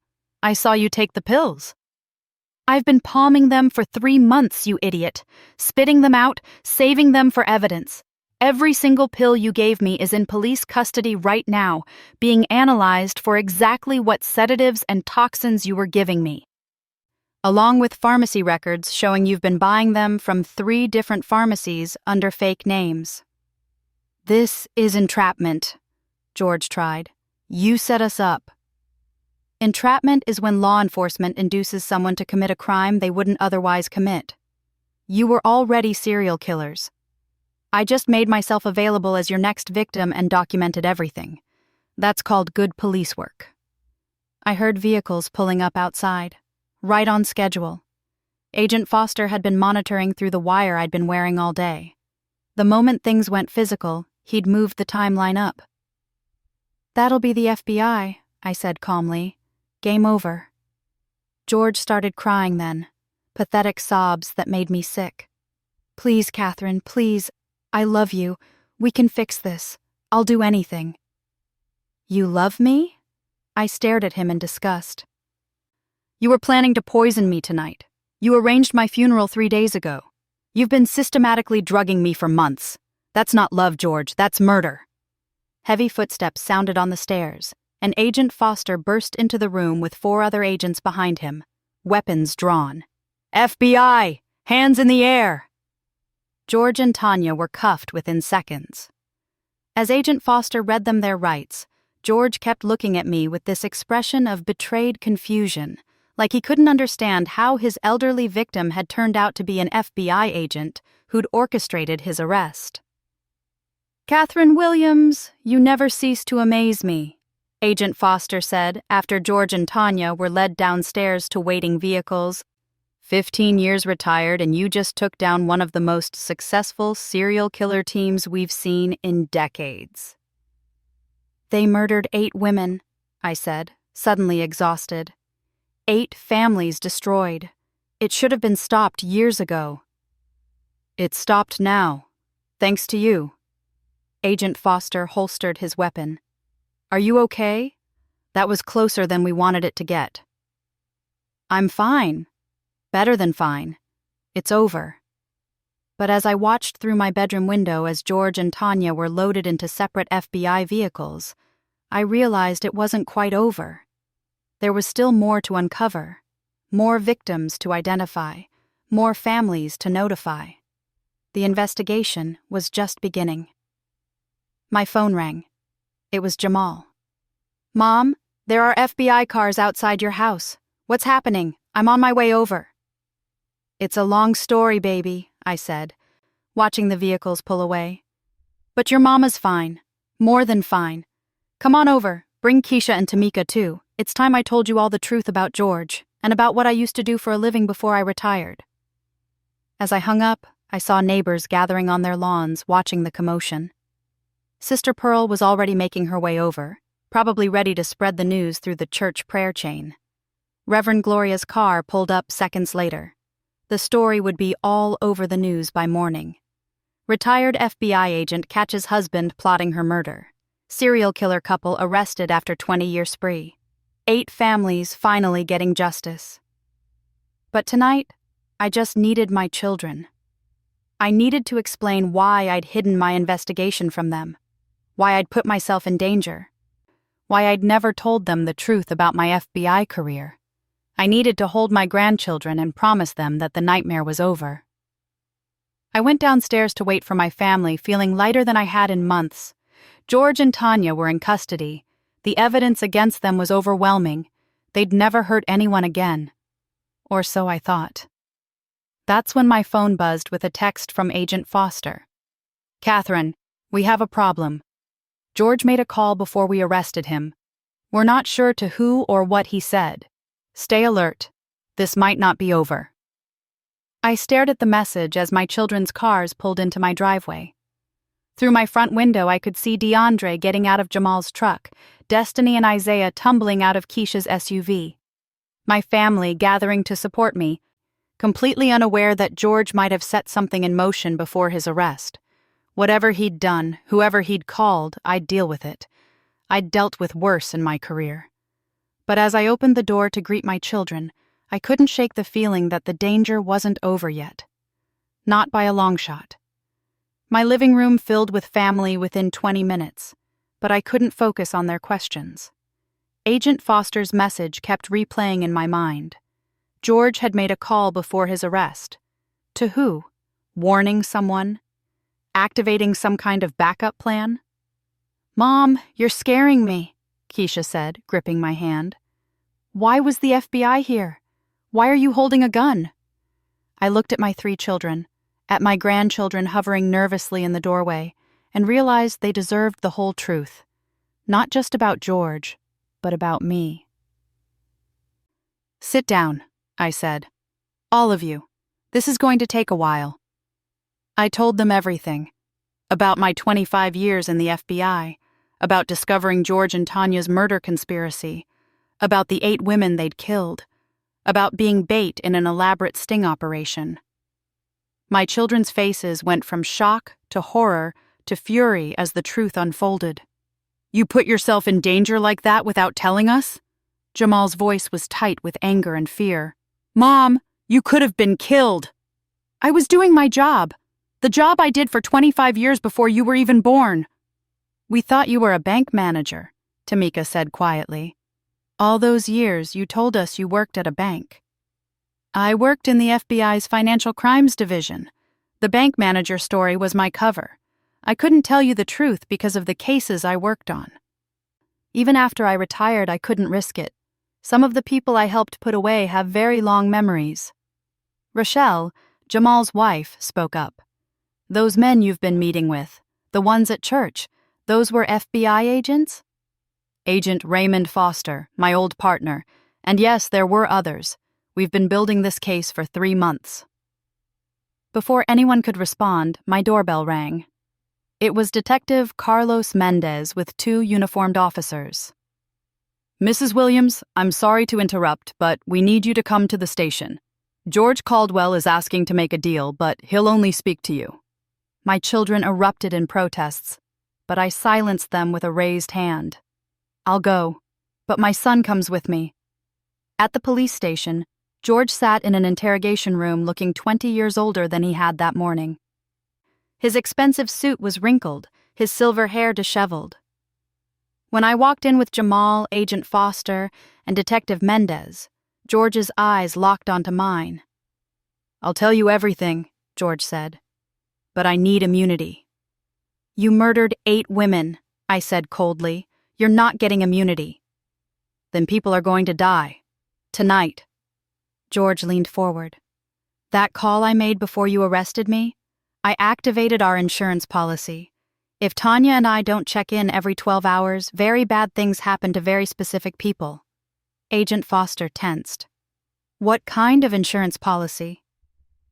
I saw you take the pills." "I've been palming them for 3 months, you idiot. Spitting them out, saving them for evidence. Every single pill you gave me is in police custody right now, being analyzed for exactly what sedatives and toxins you were giving me. Along with pharmacy records showing you've been buying them from 3 different pharmacies under fake names." "This is entrapment," George tried. "You set us up." Entrapment is when law enforcement induces someone to commit a crime they wouldn't otherwise commit. You were already serial killers. I just made myself available as your next victim and documented everything. That's called good police work. I heard vehicles pulling up outside, right on schedule. Agent Foster had been monitoring through the wire I'd been wearing all day. The moment things went physical, he'd moved the timeline up. "That'll be the FBI," I said calmly. "Game over." George started crying then, pathetic sobs that made me sick. "Please, Catherine, please. I love you. We can fix this. I'll do anything." "You love me?" I stared at him in disgust. "You were planning to poison me tonight. You arranged my funeral 3 days ago. You've been systematically drugging me for months. That's not love, George. That's murder." Heavy footsteps sounded on the stairs, and Agent Foster burst into the room with 4 other agents behind him, weapons drawn. "FBI! Hands in the air!" George and Tanya were cuffed within seconds. As Agent Foster read them their rights, George kept looking at me with this expression of betrayed confusion, like he couldn't understand how his elderly victim had turned out to be an FBI agent who'd orchestrated his arrest. "Catherine Williams, you never cease to amaze me," Agent Foster said after George and Tanya were led downstairs to waiting vehicles. 15 years retired and you just took down one of the most successful serial killer teams we've seen in decades." "They murdered 8 women," I said, suddenly exhausted. 8 families destroyed. It should have been stopped years ago. "It's stopped now, thanks to you." Agent Foster holstered his weapon. "Are you okay? That was closer than we wanted it to get." "I'm fine. Better than fine. It's over." But as I watched through my bedroom window as George and Tanya were loaded into separate FBI vehicles, I realized it wasn't quite over. There was still more to uncover, more victims to identify, more families to notify. The investigation was just beginning. My phone rang. It was Jamal. "Mom, there are FBI cars outside your house. What's happening? I'm on my way over." "It's a long story, baby," I said, watching the vehicles pull away. "But your mama's fine. More than fine. Come on over. Bring Keisha and Tamika, too. It's time I told you all the truth about George, and about what I used to do for a living before I retired." As I hung up, I saw neighbors gathering on their lawns, watching the commotion. Sister Pearl was already making her way over, probably ready to spread the news through the church prayer chain. Reverend Gloria's car pulled up seconds later. The story would be all over the news by morning. Retired FBI agent catches husband plotting her murder. Serial killer couple arrested after 20-year spree. 8 families finally getting justice. But tonight, I just needed my children. I needed to explain why I'd hidden my investigation from them, why I'd put myself in danger, why I'd never told them the truth about my FBI career. I needed to hold my grandchildren and promise them that the nightmare was over. I went downstairs to wait for my family, feeling lighter than I had in months. George and Tanya were in custody. The evidence against them was overwhelming. They'd never hurt anyone again. Or so I thought. That's when my phone buzzed with a text from Agent Foster. "Catherine, we have a problem. George made a call before we arrested him. We're not sure to who or what he said. Stay alert. This might not be over." I stared at the message as my children's cars pulled into my driveway. Through my front window, I could see DeAndre getting out of Jamal's truck, Destiny and Isaiah tumbling out of Keisha's SUV. My family gathering to support me, completely unaware that George might have set something in motion before his arrest. Whatever he'd done, whoever he'd called, I'd deal with it. I'd dealt with worse in my career. But as I opened the door to greet my children, I couldn't shake the feeling that the danger wasn't over yet. Not by a long shot. My living room filled with family within 20 minutes, but I couldn't focus on their questions. Agent Foster's message kept replaying in my mind. George had made a call before his arrest. To who? Warning someone? Activating some kind of backup plan? "Mom, you're scaring me," Keisha said, gripping my hand. "Why was the FBI here? Why are you holding a gun?" I looked at my 3 children, at my grandchildren hovering nervously in the doorway, and realized they deserved the whole truth. Not just about George, but about me. "Sit down," I said. "All of you. This is going to take a while." I told them everything. About my 25 years in the FBI, about discovering George and Tanya's murder conspiracy, about the 8 women they'd killed, about being bait in an elaborate sting operation. My children's faces went from shock to horror to fury as the truth unfolded. "You put yourself in danger like that without telling us?" Jamal's voice was tight with anger and fear. "Mom, you could have been killed." "I was doing my job. The job I did for 25 years before you were even born." "We thought you were a bank manager," Tamika said quietly. "All those years you told us you worked at a bank." "I worked in the FBI's Financial Crimes Division. The bank manager story was my cover. I couldn't tell you the truth because of the cases I worked on. Even after I retired, I couldn't risk it. Some of the people I helped put away have very long memories." Rochelle, Jamal's wife, spoke up. "Those men you've been meeting with, the ones at church, those were FBI agents?" "Agent Raymond Foster, my old partner, and yes, there were others. We've been building this case for 3 months." Before anyone could respond, my doorbell rang. It was Detective Carlos Mendez with 2 uniformed officers. "Mrs. Williams, I'm sorry to interrupt, but we need you to come to the station. George Caldwell is asking to make a deal, but he'll only speak to you." My children erupted in protests, but I silenced them with a raised hand. "I'll go, but my son comes with me." At the police station, George sat in an interrogation room looking 20 years older than he had that morning. His expensive suit was wrinkled, his silver hair disheveled. When I walked in with Jamal, Agent Foster, and Detective Mendez, George's eyes locked onto mine. "I'll tell you everything," George said, "but I need immunity." "You murdered 8 women," I said coldly. "You're not getting immunity." "Then people are going to die. Tonight." George leaned forward. "That call I made before you arrested me? I activated our insurance policy. If Tanya and I don't check in every 12 hours, very bad things happen to very specific people." Agent Foster tensed. "What kind of insurance policy?"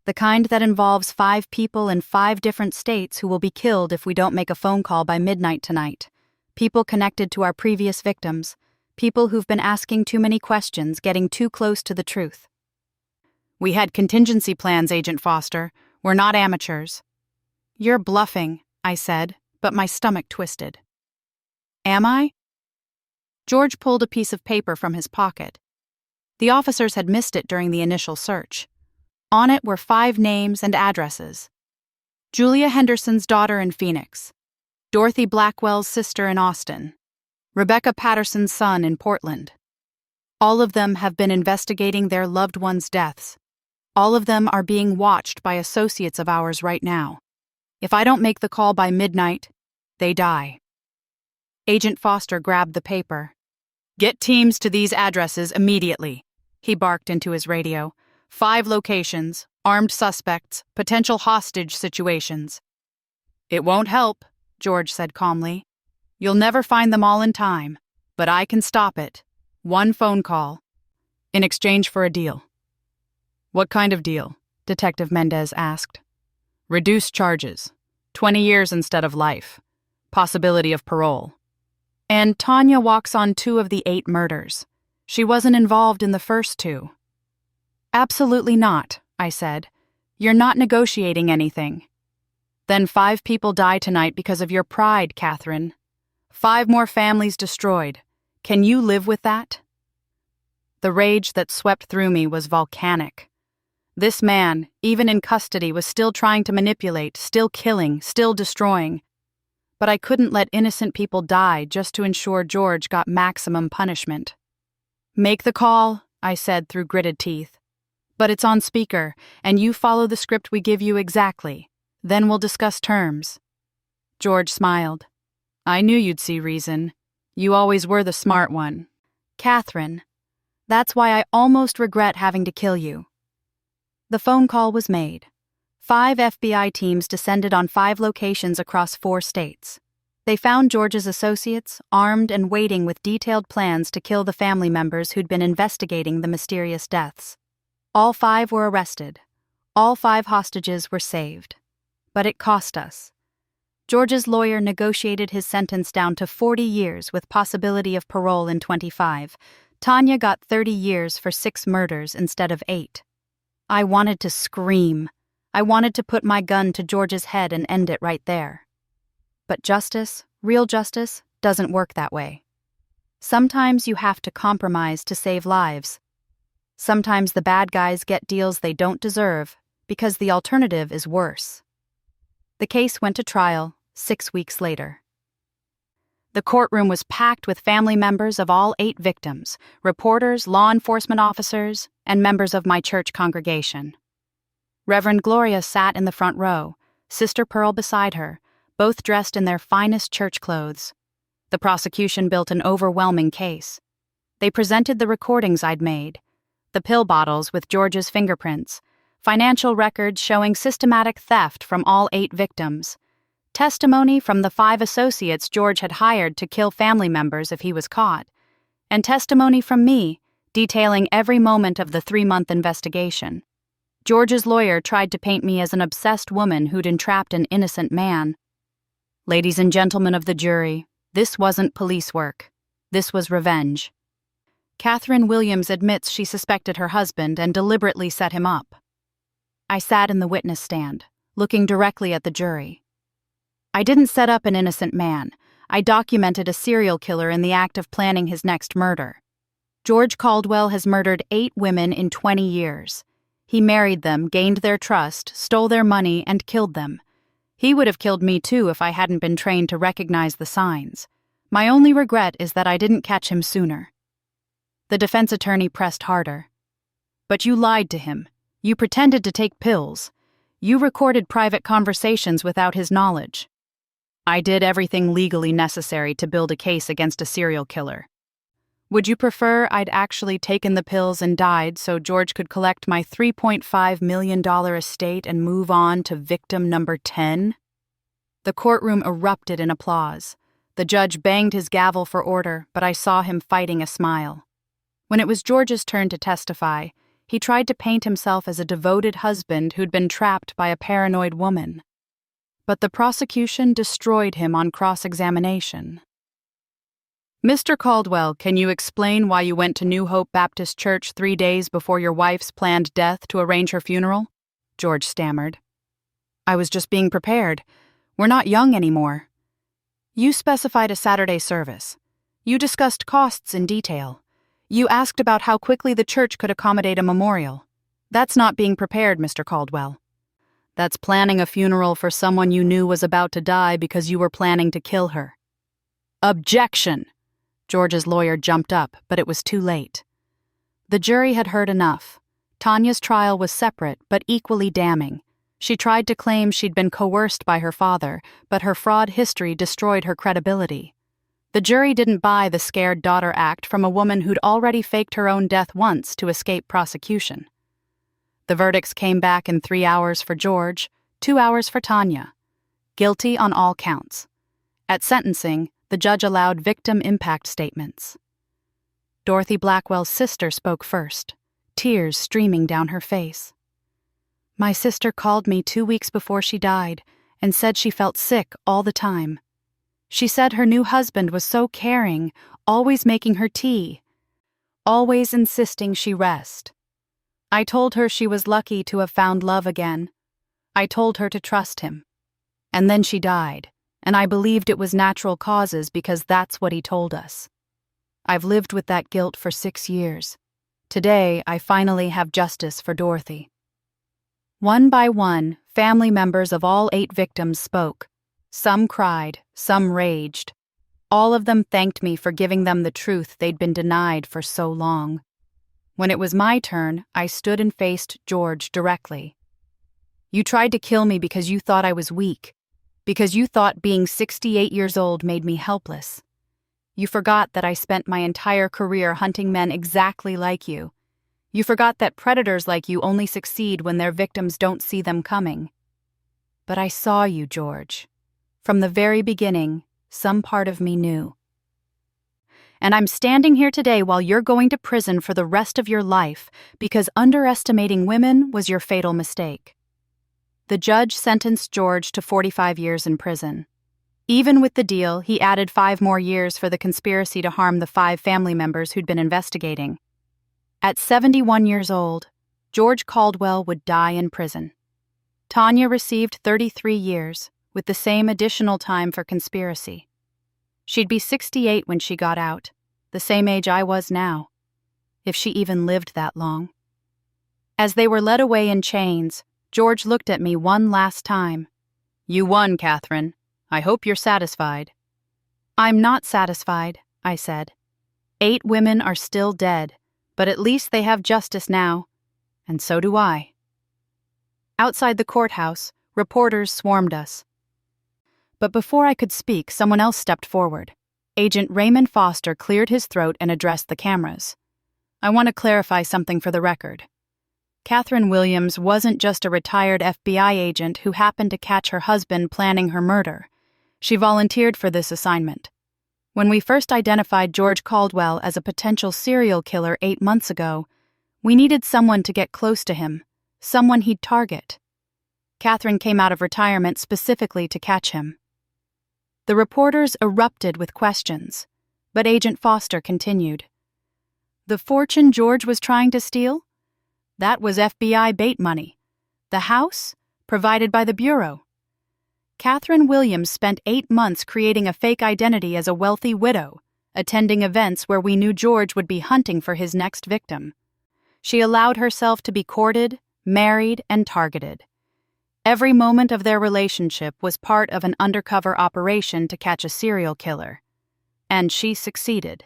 "The kind that involves 5 people in 5 different states who will be killed if we don't make a phone call by midnight tonight. People connected to our previous victims. People who've been asking too many questions, getting too close to the truth." "We had contingency plans, Agent Foster. We're not amateurs." "You're bluffing," I said, but my stomach twisted. "Am I?" George pulled a piece of paper from his pocket. The officers had missed it during the initial search. On it were 5 names and addresses. Julia Henderson's daughter in Phoenix, Dorothy Blackwell's sister in Austin, Rebecca Patterson's son in Portland. All of them have been investigating their loved ones' deaths. All of them are being watched by associates of ours right now. If I don't make the call by midnight, they die. Agent Foster grabbed the paper. "Get teams to these addresses immediately," he barked into his radio. 5 locations, armed suspects, potential hostage situations. "It won't help," George said calmly. "You'll never find them all in time, but I can stop it. 1 phone call. In exchange for a deal." "What kind of deal?" Detective Mendez asked. "Reduced charges. 20 years instead of life. Possibility of parole. And Tanya walks on 2 of the 8 murders. She wasn't involved in the first 2. "Absolutely not," I said. "You're not negotiating anything." "Then 5 people die tonight because of your pride, Catherine. 5 more families destroyed. Can you live with that?" The rage that swept through me was volcanic. This man, even in custody, was still trying to manipulate, still killing, still destroying. But I couldn't let innocent people die just to ensure George got maximum punishment. "Make the call," I said through gritted teeth. "But it's on speaker, and you follow the script we give you exactly. Then we'll discuss terms." George smiled. "I knew you'd see reason. You always were the smart one. Catherine, that's why I almost regret having to kill you." The phone call was made. 5 FBI teams descended on 5 locations across 4 states. They found George's associates, armed and waiting with detailed plans to kill the family members who'd been investigating the mysterious deaths. All 5 were arrested. All 5 hostages were saved. But it cost us. George's lawyer negotiated his sentence down to 40 years with possibility of parole in 25. Tanya got 30 years for 6 murders instead of 8. I wanted to scream. I wanted to put my gun to George's head and end it right there. But justice, real justice, doesn't work that way. Sometimes you have to compromise to save lives. Sometimes the bad guys get deals they don't deserve because the alternative is worse. The case went to trial 6 weeks later. The courtroom was packed with family members of all 8 victims, reporters, law enforcement officers, and members of my church congregation. Reverend Gloria sat in the front row, Sister Pearl beside her, both dressed in their finest church clothes. The prosecution built an overwhelming case. They presented the recordings I'd made, the pill bottles with George's fingerprints, financial records showing systematic theft from all 8 victims, testimony from the 5 associates George had hired to kill family members if he was caught, and testimony from me detailing every moment of the 3-month investigation. George's lawyer tried to paint me as an obsessed woman who'd entrapped an innocent man. Ladies and gentlemen of the jury, this wasn't police work. This was revenge. Catherine Williams admits she suspected her husband and deliberately set him up. I sat in the witness stand, looking directly at the jury. I didn't set up an innocent man. I documented a serial killer in the act of planning his next murder. George Caldwell has murdered 8 women in 20 years. He married them, gained their trust, stole their money, and killed them. He would have killed me too if I hadn't been trained to recognize the signs. My only regret is that I didn't catch him sooner. The defense attorney pressed harder. But you lied to him. You pretended to take pills. You recorded private conversations without his knowledge. I did everything legally necessary to build a case against a serial killer. Would you prefer I'd actually taken the pills and died so George could collect my $3.5 million estate and move on to victim number 10? The courtroom erupted in applause. The judge banged his gavel for order, but I saw him fighting a smile. When it was George's turn to testify, he tried to paint himself as a devoted husband who'd been trapped by a paranoid woman. But the prosecution destroyed him on cross-examination. Mr. Caldwell, can you explain why you went to New Hope Baptist Church 3 days before your wife's planned death to arrange her funeral? George stammered. I was just being prepared. We're not young anymore. You specified a Saturday service. You discussed costs in detail. You asked about how quickly the church could accommodate a memorial. That's not being prepared, Mr. Caldwell. That's planning a funeral for someone you knew was about to die because you were planning to kill her. Objection! George's lawyer jumped up, but it was too late. The jury had heard enough. Tanya's trial was separate, but equally damning. She tried to claim she'd been coerced by her father, but her fraud history destroyed her credibility. The jury didn't buy the scared daughter act from a woman who'd already faked her own death once to escape prosecution. The verdicts came back in 3 hours for George, 2 hours for Tanya. Guilty on all counts. At sentencing, the judge allowed victim impact statements. Dorothy Blackwell's sister spoke first, tears streaming down her face. My sister called me 2 weeks before she died and said she felt sick all the time. She said her new husband was so caring, always making her tea, always insisting she rest. I told her she was lucky to have found love again. I told her to trust him. And then she died, and I believed it was natural causes because that's what he told us. I've lived with that guilt for 6 years. Today, I finally have justice for Dorothy. One by one, family members of all 8 victims spoke. Some cried, some raged. All of them thanked me for giving them the truth they'd been denied for so long. When it was my turn, I stood and faced George directly. You tried to kill me because you thought I was weak, because you thought being 68 years old made me helpless. You forgot that I spent my entire career hunting men exactly like you. You forgot that predators like you only succeed when their victims don't see them coming. But I saw you, George. From the very beginning, some part of me knew. And I'm standing here today while you're going to prison for the rest of your life because underestimating women was your fatal mistake. The judge sentenced George to 45 years in prison. Even with the deal, he added 5 more years for the conspiracy to harm the 5 family members who'd been investigating. At 71 years old, George Caldwell would die in prison. Tanya received 33 years, with the same additional time for conspiracy. She'd be 68 when she got out, the same age I was now, if she even lived that long. As they were led away in chains, George looked at me one last time. "You won, Catherine. I hope you're satisfied." "I'm not satisfied," I said. 8 women are still dead, but at least they have justice now, and so do I. Outside the courthouse, reporters swarmed us. But before I could speak, someone else stepped forward. Agent Raymond Foster cleared his throat and addressed the cameras. "I want to clarify something for the record. Catherine Williams wasn't just a retired FBI agent who happened to catch her husband planning her murder. She volunteered for this assignment. When we first identified George Caldwell as a potential serial killer 8 months ago, we needed someone to get close to him, someone he'd target. Catherine came out of retirement specifically to catch him." The reporters erupted with questions, but Agent Foster continued. "The fortune George was trying to steal? That was FBI bait money. The house? Provided by the Bureau. Catherine Williams spent 8 months creating a fake identity as a wealthy widow, attending events where we knew George would be hunting for his next victim. She allowed herself to be courted, married, and targeted. Every moment of their relationship was part of an undercover operation to catch a serial killer. And she succeeded."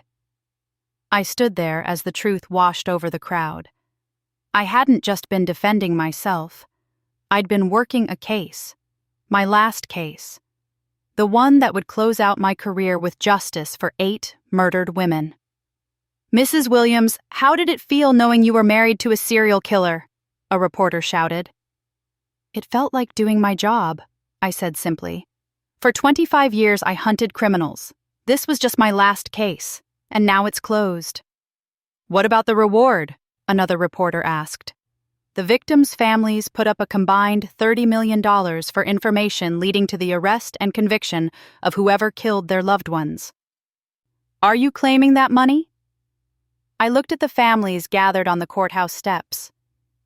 I stood there as the truth washed over the crowd. I hadn't just been defending myself. I'd been working a case. My last case. The one that would close out my career with justice for 8 murdered women. "Mrs. Williams, how did it feel knowing you were married to a serial killer?" a reporter shouted. "It felt like doing my job," I said simply. "For 25 years I hunted criminals. This was just my last case, and now it's closed." "What about the reward?" another reporter asked. "The victims' families put up a combined $30 million for information leading to the arrest and conviction of whoever killed their loved ones. Are you claiming that money?" I looked at the families gathered on the courthouse steps.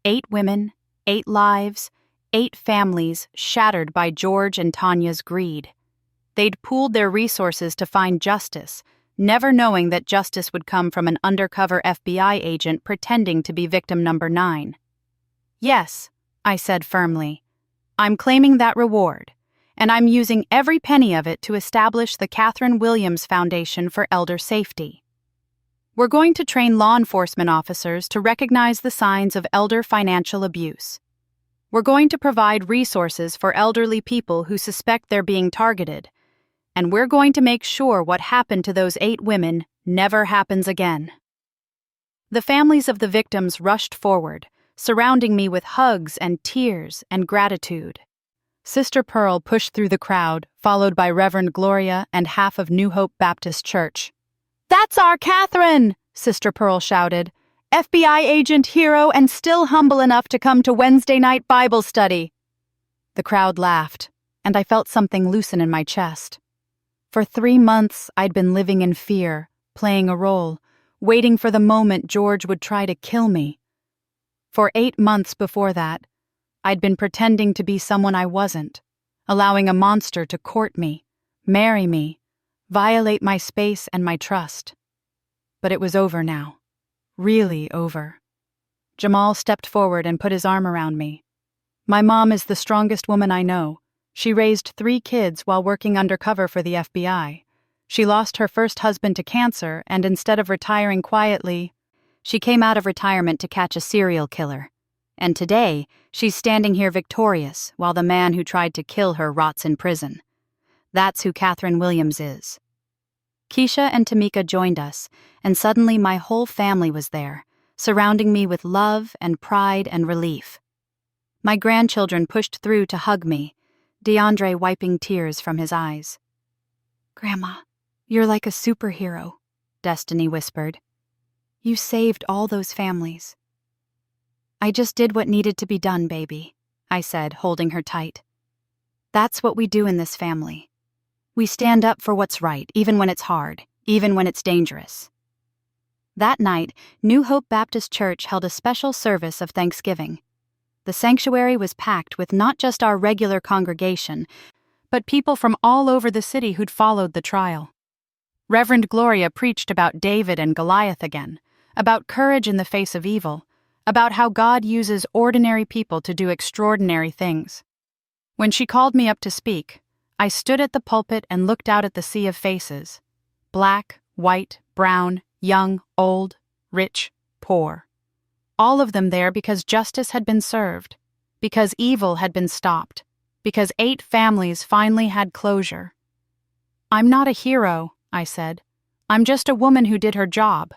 8 women, 8 lives, 8 families shattered by George and Tanya's greed. They'd pooled their resources to find justice, never knowing that justice would come from an undercover FBI agent pretending to be victim number 9. "Yes," I said firmly. "I'm claiming that reward, and I'm using every penny of it to establish the Catherine Williams Foundation for Elder Safety. We're going to train law enforcement officers to recognize the signs of elder financial abuse. We're going to provide resources for elderly people who suspect they're being targeted, and we're going to make sure what happened to those 8 women never happens again." The families of the victims rushed forward, surrounding me with hugs and tears and gratitude. Sister Pearl pushed through the crowd, followed by Reverend Gloria and half of New Hope Baptist Church. "That's our Catherine!" Sister Pearl shouted. "FBI agent hero and still humble enough to come to Wednesday night Bible study." The crowd laughed, and I felt something loosen in my chest. For 3 months, I'd been living in fear, playing a role, waiting for the moment George would try to kill me. For 8 months before that, I'd been pretending to be someone I wasn't, allowing a monster to court me, marry me, violate my space and my trust. But it was over now. Really over. Jamal stepped forward and put his arm around me. "My mom is the strongest woman I know. She raised 3 kids while working undercover for the FBI. She lost her first husband to cancer, and instead of retiring quietly, she came out of retirement to catch a serial killer. And today, she's standing here victorious while the man who tried to kill her rots in prison. That's who Catherine Williams is." Keisha and Tamika joined us, and suddenly my whole family was there, surrounding me with love and pride and relief. My grandchildren pushed through to hug me, DeAndre wiping tears from his eyes. "Grandma, you're like a superhero," Destiny whispered. "You saved all those families." "I just did what needed to be done, baby," I said, holding her tight. "That's what we do in this family. We stand up for what's right, even when it's hard, even when it's dangerous. That night, New Hope Baptist Church held a special service of Thanksgiving. The sanctuary was packed with not just our regular congregation, but people from all over the city who'd followed the trial. Reverend Gloria preached about David and Goliath again, about courage in the face of evil, about how God uses ordinary people to do extraordinary things. When she called me up to speak, I stood at the pulpit and looked out at the sea of faces. Black, white, brown, young, old, rich, poor. All of them there because justice had been served, because evil had been stopped, because 8 families finally had closure. "I'm not a hero," I said. "I'm just a woman who did her job,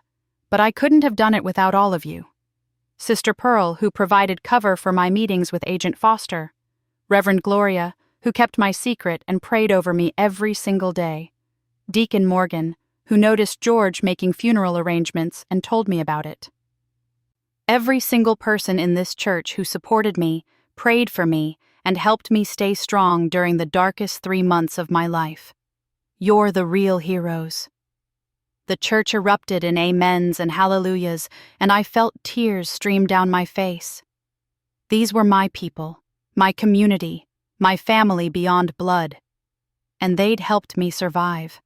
but I couldn't have done it without all of you. Sister Pearl, who provided cover for my meetings with Agent Foster. Reverend Gloria, who kept my secret and prayed over me every single day. Deacon Morgan, who noticed George making funeral arrangements and told me about it. Every single person in this church who supported me, prayed for me, and helped me stay strong during the darkest 3 months of my life. You're the real heroes." The church erupted in amens and hallelujahs, and I felt tears stream down my face. These were my people, my community, my family beyond blood, and they'd helped me survive.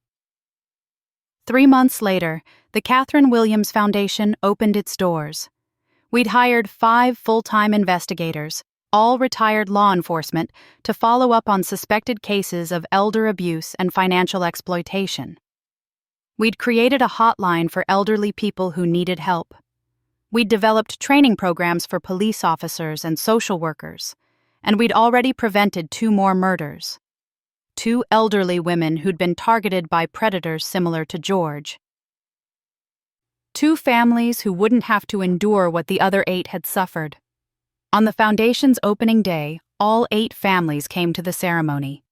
3 months later, the Catherine Williams Foundation opened its doors. We'd hired 5 full-time investigators, all retired law enforcement, to follow up on suspected cases of elder abuse and financial exploitation. We'd created a hotline for elderly people who needed help. We'd developed training programs for police officers and social workers, and we'd already prevented 2 more murders. 2 elderly women who'd been targeted by predators similar to George. 2 families who wouldn't have to endure what the other 8 had suffered. On the Foundation's opening day, all 8 families came to the ceremony.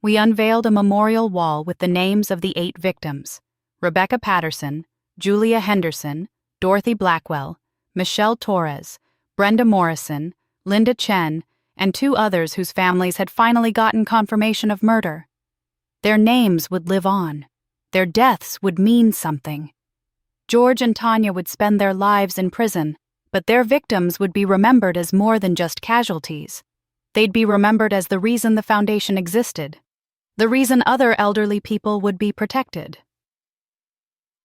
We unveiled a memorial wall with the names of the 8 victims: Rebecca Patterson, Julia Henderson, Dorothy Blackwell, Michelle Torres, Brenda Morrison, Linda Chen, and 2 others whose families had finally gotten confirmation of murder. Their names would live on. Their deaths would mean something. George and Tanya would spend their lives in prison, but their victims would be remembered as more than just casualties. They'd be remembered as the reason the Foundation existed, the reason other elderly people would be protected.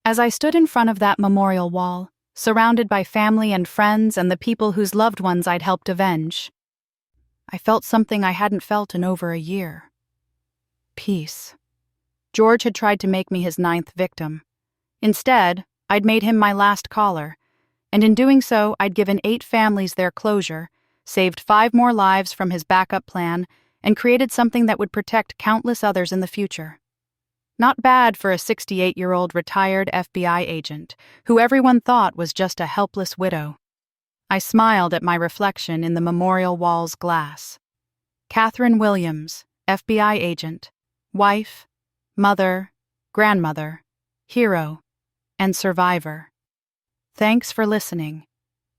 As I stood in front of that memorial wall, surrounded by family and friends and the people whose loved ones I'd helped avenge, I felt something I hadn't felt in over a year. Peace. George had tried to make me his 9th victim. Instead, I'd made him my last caller, and in doing so, I'd given 8 families their closure, saved 5 more lives from his backup plan, and created something that would protect countless others in the future. Not bad for a 68-year-old retired FBI agent, who everyone thought was just a helpless widow. I smiled at my reflection in the memorial wall's glass. Catherine Williams, FBI agent, wife, mother, grandmother, hero, and survivor. Thanks for listening.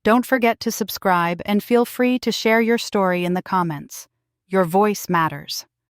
Don't forget to subscribe and feel free to share your story in the comments. Your voice matters.